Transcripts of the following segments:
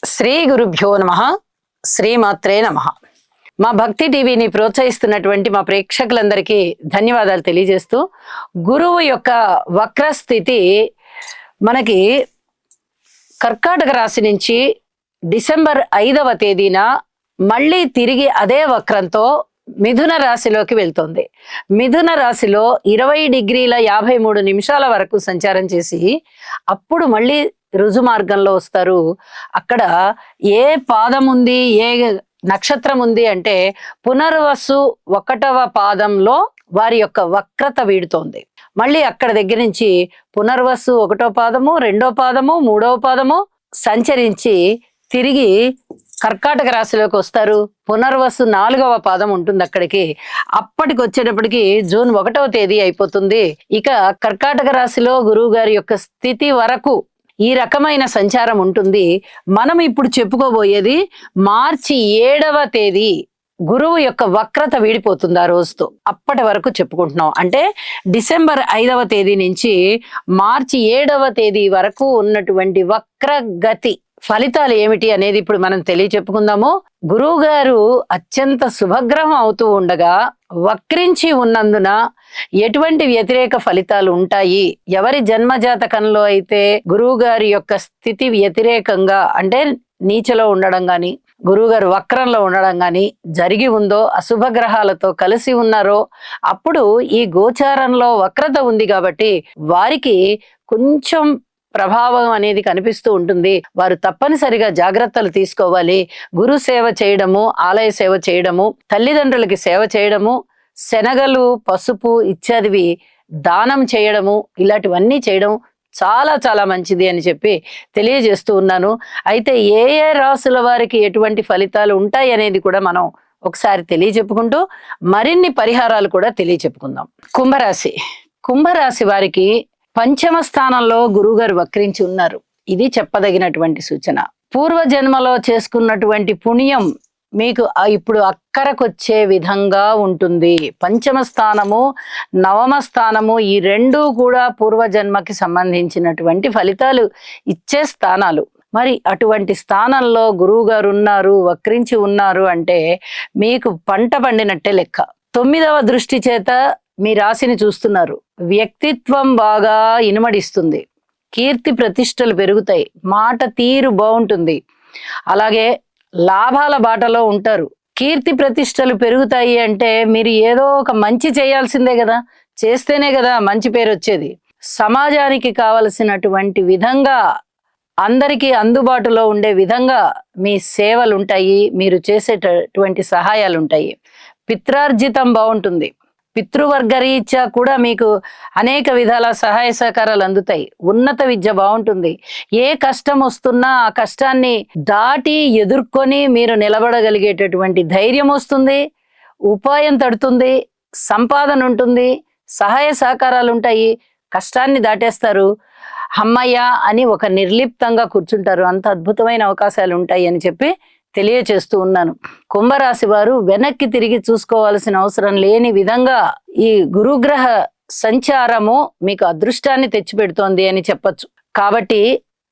శ్రీ గురుభ్యో నమః. శ్రీమాత్రే నమః. మా భక్తి టీవీని ప్రోత్సహిస్తున్నటువంటి మా ప్రేక్షకులందరికీ ధన్యవాదాలు తెలియజేస్తూ, గురువు యొక్క వక్రస్థితి మనకి కర్కాటక రాశి నుంచి డిసెంబర్ 5వ తేదీన మళ్ళీ తిరిగి అదే వక్రంతో మిథున రాశిలోకి వెళ్తుంది. మిథున రాశిలో 20 డిగ్రీల 53 నిమిషాల వరకు సంచారం చేసి అప్పుడు మళ్ళీ రుజు మార్గంలో వస్తారు. అక్కడ ఏ పాదం ఉంది, ఏ నక్షత్రం ఉంది అంటే పునర్వసు 1వ పాదంలో వారి యొక్క వక్రత వీడుతోంది. మళ్ళీ అక్కడ దగ్గర నుంచి పునర్వసు 1వ పాదము, 2వ పాదము, 3వ పాదము సంచరించి తిరిగి కర్కాటక రాశిలోకి వస్తారు. పునర్వసు 4వ పాదం ఉంటుంది అక్కడికి. అప్పటికి వచ్చేటప్పటికి జూన్ 1వ తేదీ అయిపోతుంది. ఇక కర్కాటక రాశిలో గురువు గారి యొక్క స్థితి వరకు ఈ రకమైన సంచారం ఉంటుంది. మనం ఇప్పుడు చెప్పుకోబోయేది మార్చి 7వ తేదీ గురువు యొక్క వక్రత వీడిపోతుంది ఆ రోజుతో. అప్పటి వరకు చెప్పుకుంటున్నాం. అంటే డిసెంబర్ 5వ తేదీ నుంచి మార్చి 7వ తేదీ వరకు ఉన్నటువంటి వక్రగతి ఫలితాలు ఏమిటి అనేది ఇప్పుడు మనం తెలియచెప్పుకుందాము. గురువు గారు అత్యంత శుభగ్రహం అవుతూ ఉండగా వక్రించి ఉన్నందున ఎటువంటి వ్యతిరేక ఫలితాలు ఉంటాయి, ఎవరి జన్మజాతకంలో అయితే గురువు గారి యొక్క స్థితి వ్యతిరేకంగా అంటే నీచలో ఉండడం గాని, గురువుగారు వక్రంలో ఉండడం గాని జరిగి ఉందో, అశుభ గ్రహాలతో కలిసి ఉన్నారో, అప్పుడు ఈ గోచారంలో వక్రత ఉంది కాబట్టి వారికి కొంచెం ప్రభావం అనేది కనిపిస్తూ ఉంటుంది. వారు తప్పనిసరిగా జాగ్రత్తలు తీసుకోవాలి. గురు సేవ చేయడము, ఆలయ సేవ చేయడము, తల్లిదండ్రులకి సేవ చేయడము, శనగలు, పసుపు ఇత్యాదివి దానం చేయడము, ఇలాంటివన్నీ చేయడం చాలా చాలా మంచిది అని చెప్పి తెలియజేస్తూ ఉన్నాను. అయితే ఏ ఏ రాసుల వారికి ఎటువంటి ఫలితాలు ఉంటాయి అనేది కూడా మనం ఒకసారి తెలియచెప్పుకుంటూ మరిన్ని పరిహారాలు కూడా తెలియచెప్పుకుందాం. కుంభరాశి. కుంభరాశి వారికి 5వ స్థానంలో గురువుగారు వక్రించి ఉన్నారు. ఇది చెప్పదగినటువంటి సూచన. పూర్వజన్మలో చేసుకున్నటువంటి పుణ్యం మీకు ఇప్పుడు అక్కరకొచ్చే విధంగా ఉంటుంది. 5వ స్థానము, 9వ స్థానము ఈ రెండూ కూడా పూర్వజన్మకి సంబంధించినటువంటి ఫలితాలు ఇచ్చే స్థానాలు. మరి అటువంటి స్థానంలో గురువు గారు ఉన్నారు, వక్రించి ఉన్నారు అంటే మీకు పంట పండినట్టే లెక్క. 9వ దృష్టి చేత మీ రాశిని చూస్తున్నారు. వ్యక్తిత్వం బాగా ఇనుమడిస్తుంది, కీర్తి ప్రతిష్టలు పెరుగుతాయి, మాట తీరు బాగుంటుంది, అలాగే లాభాల బాటలో ఉంటారు. కీర్తి ప్రతిష్టలు పెరుగుతాయి అంటే మీరు ఏదో ఒక మంచి చేయాల్సిందే కదా, చేస్తేనే కదా మంచి పేరు వచ్చేది. సమాజానికి కావలసినటువంటి విధంగా అందరికీ అందుబాటులో ఉండే విధంగా మీ సేవలు ఉంటాయి, మీరు చేసేటటువంటి సహాయాలు ఉంటాయి. పిత్రార్జితం బాగుంటుంది. పితృవర్గ రీత్యా కూడా మీకు అనేక విధాల సహాయ సహకారాలు అందుతాయి. ఉన్నత విద్య బాగుంటుంది. ఏ కష్టం వస్తున్నా ఆ కష్టాన్ని దాటి ఎదుర్కొని మీరు నిలబడగలిగేటటువంటి ధైర్యం వస్తుంది, ఉపాయం తడుతుంది, సంపాదన ఉంటుంది, సహాయ సహకారాలు ఉంటాయి. కష్టాన్ని దాటేస్తారు, అమ్మయ్య అని ఒక నిర్లిప్తంగా కూర్చుంటారు. అంత అద్భుతమైన అవకాశాలు ఉంటాయి అని చెప్పి తెలియచేస్తూ ఉన్నాను. కుంభరాశి వారు వెనక్కి తిరిగి చూసుకోవాల్సిన అవసరం లేని విధంగా ఈ గురుగ్రహ సంచారము మీకు అదృష్టాన్ని తెచ్చిపెడుతోంది అని చెప్పొచ్చు. కాబట్టి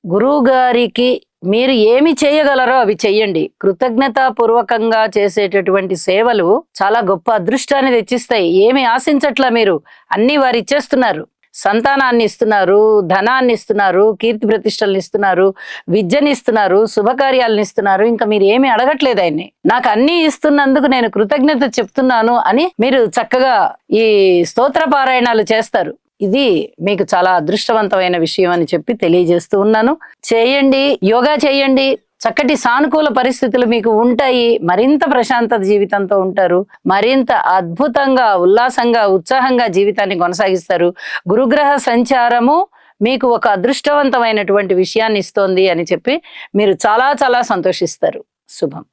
గురువు గారికి మీరు ఏమి చేయగలరో అవి చెయ్యండి. కృతజ్ఞతాపూర్వకంగా చేసేటటువంటి సేవలు చాలా గొప్ప అదృష్టాన్ని తెచ్చిస్తాయి. ఏమి ఆశించట్లా, మీరు అన్ని వారు ఇచ్చేస్తున్నారు. సంతానాన్ని ఇస్తున్నారు, ధనాన్ని ఇస్తున్నారు, కీర్తి ప్రతిష్టలను ఇస్తున్నారు, విద్యని ఇస్తున్నారు, శుభకార్యాలను ఇస్తున్నారు. ఇంకా మీరు ఏమి అడగట్లేదు ఆయన్ని. నాకు అన్ని ఇస్తున్నందుకు నేను కృతజ్ఞత చెప్తున్నాను అని మీరు చక్కగా ఈ స్తోత్ర పారాయణాలు చేస్తారు. ఇది మీకు చాలా అదృష్టవంతమైన విషయం అని చెప్పి తెలియజేస్తూ ఉన్నాను. చేయండి, యోగా చేయండి, చక్కటి సానుకూల పరిస్థితులు మీకు ఉంటాయి. మరింత ప్రశాంతత జీవితంతో ఉంటారు, మరింత అద్భుతంగా, ఉల్లాసంగా, ఉత్సాహంగా జీవితాన్ని కొనసాగిస్తారు. గురుగ్రహ సంచారము మీకు ఒక అదృష్టవంతమైనటువంటి విషయాన్ని ఇస్తోంది అని చెప్పి మీరు చాలా చాలా సంతోషిస్తారు. శుభం.